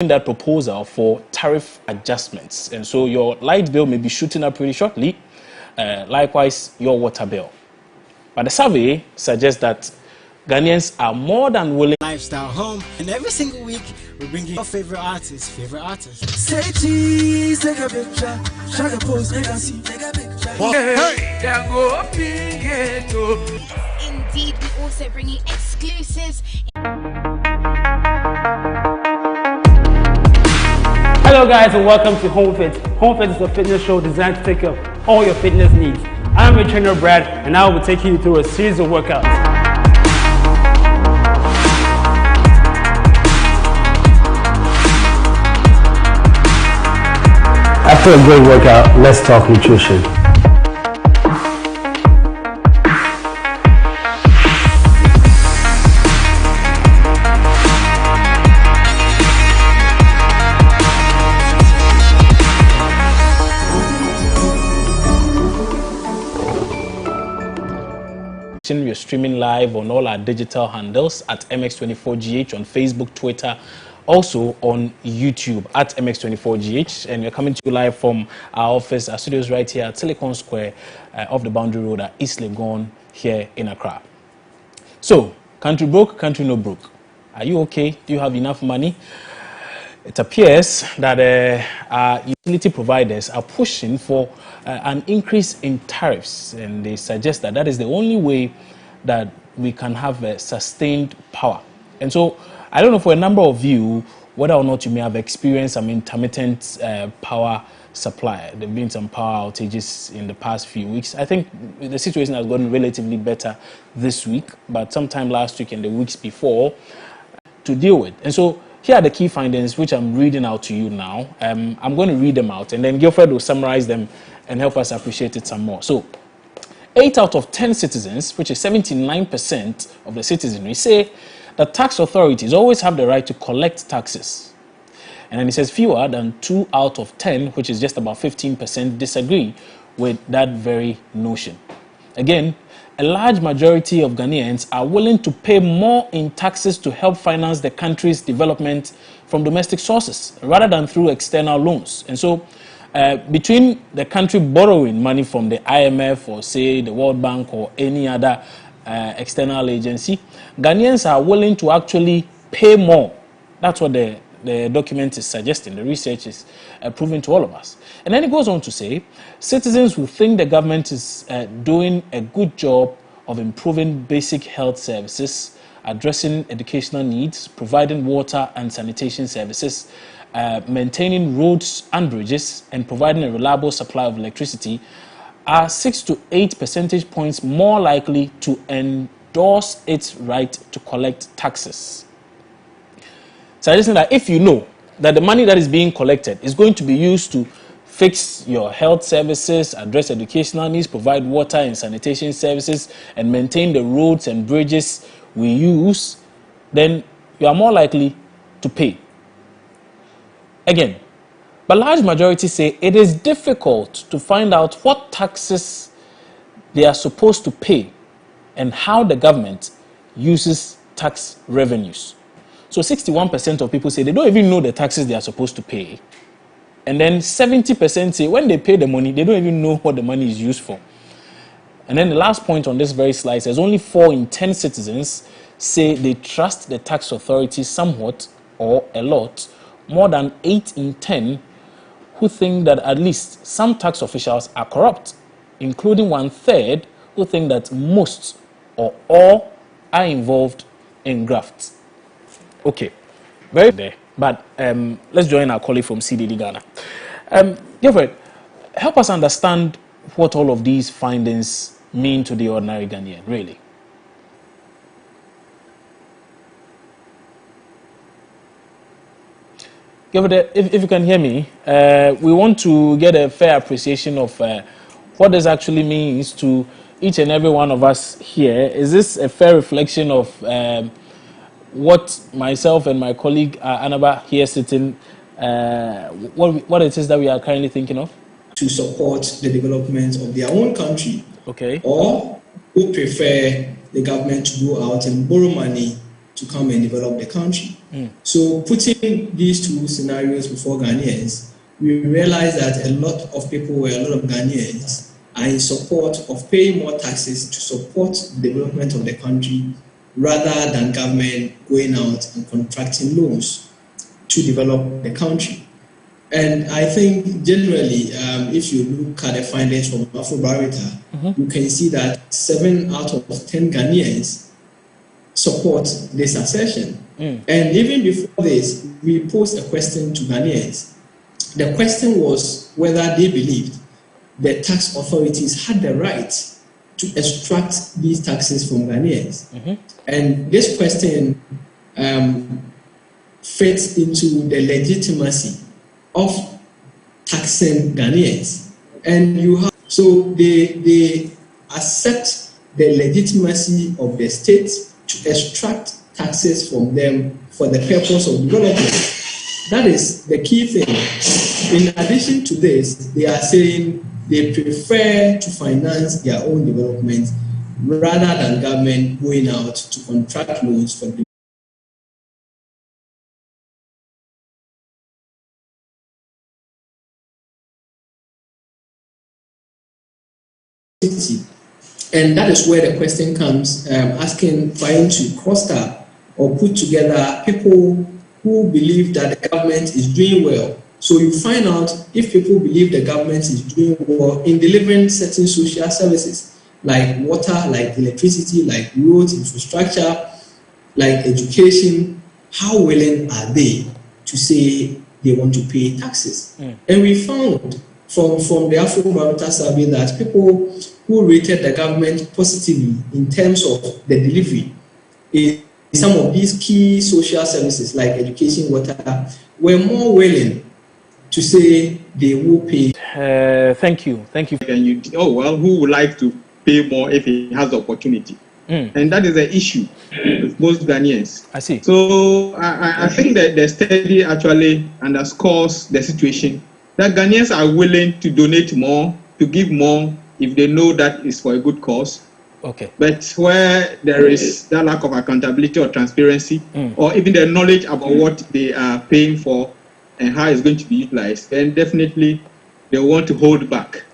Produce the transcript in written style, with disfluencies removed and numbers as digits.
that proposal for tariff adjustments, and so your light bill may be shooting up pretty shortly. Likewise, your water bill. But the survey suggests that Ghanaians are more than willing. Lifestyle home, and every single week we bring you your favorite artists. Say cheese, take a picture, share a post, make a see, take a picture. Indeed, we also bring you exclusives. Hello guys, and welcome to Home Fit. Home Fit is a fitness show designed to take care of all your fitness needs. I'm your trainer Brad, and I will be taking you through a series of workouts. After a great workout, let's talk nutrition. We're streaming live on all our digital handles at MX24GH on Facebook, Twitter, also on YouTube at MX24GH, and we're coming to you live from our office, our studios right here at Silicon Square off the Boundary Road at East Legon here in Accra. So, country broke, country no broke. Are you okay? Do you have enough money? It appears that our utility providers are pushing for an increase in tariffs, and they suggest that that is the only way that we can have a sustained power. And so, I don't know for a number of you whether or not you may have experienced some intermittent power supply. There have been some power outages in the past few weeks. I think the situation has gotten relatively better this week, but sometime last week and the weeks before to deal with. And so, here are the key findings which I'm reading out to you now. I'm going to read them out, and then Guilford will summarize them and help us appreciate it some more. So, 8 out of 10 citizens, which is 79% of the citizenry, say that tax authorities always have the right to collect taxes. And then it says fewer than 2 out of 10, which is just about 15%, disagree with that very notion. Again, a large majority of Ghanaians are willing to pay more in taxes to help finance the country's development from domestic sources rather than through external loans. And so, between the country borrowing money from the IMF or, say, the World Bank or any other external agency, Ghanaians are willing to actually pay more. That's what the document is suggesting. The research is proving to all of us. And then it goes on to say, citizens who think the government is doing a good job of improving basic health services, addressing educational needs, providing water and sanitation services, maintaining roads and bridges, and providing a reliable supply of electricity are 6 to 8 percentage points more likely to endorse its right to collect taxes. Suggesting that if you know that the money that is being collected is going to be used to fix your health services, address educational needs, provide water and sanitation services, and maintain the roads and bridges we use, then you are more likely to pay. Again, but large majority say it is difficult to find out what taxes they are supposed to pay and how the government uses tax revenues. So 61% of people say they don't even know the taxes they are supposed to pay. And then 70% say when they pay the money, they don't even know what the money is used for. And then the last point on this very slide says only 4 in 10 citizens say they trust the tax authorities somewhat or a lot, more than 8 in 10 who think that at least some tax officials are corrupt, including 1/3 who think that most or all are involved in grafts. Okay, very there. But let's join our colleague from CDD Ghana. Gilfred, help us understand what all of these findings mean to the ordinary Ghanaian, really. Gilfred, if you can hear me, we want to get a fair appreciation of what this actually means to each and every one of us here. Is this a fair reflection of what myself and my colleague Anaba here sitting, what it is that we are currently thinking of? To support the development of their own country. Okay. Or would prefer the government to go out and borrow money to come and develop the country. So putting these two scenarios before Ghanaians, we realized that a lot of Ghanaians are in support of paying more taxes to support the development of the country rather than government going out and contracting loans to develop the country. And I think generally, if you look at the findings from Afrobarometer, you can see that 7 out of 10 Ghanaians support this assertion. And even before this, we posed a question to Ghanaians. The question was whether they believed the tax authorities had the right to extract these taxes from Ghanaians. And this question fits into the legitimacy of taxing Ghanaians. And so they accept the legitimacy of the state to extract taxes from them for the purpose of development. That is the key thing. In addition to this, they are saying they prefer to finance their own development rather than government going out to contract loans for development. And that is where the question comes, trying to cluster or put together people who believe that the government is doing well. So you find out if people believe the government is doing well in delivering certain social services like water, like electricity, like roads, infrastructure, like education, how willing are they to say they want to pay taxes? And we found from the Afrobarometer survey that people who rated the government positively in terms of the delivery in some of these key social services like education, water, were more willing to say they will pay. Thank you. And who would like to pay more if he has the opportunity? And that is the issue with most Ghanaians. I see. So I think that the study actually underscores the situation that Ghanaians are willing to donate more, to give more if they know that is for a good cause. Okay. But where there is that lack of accountability or transparency, or even the knowledge about what they are paying for and how it's going to be utilized, then definitely they want to hold back.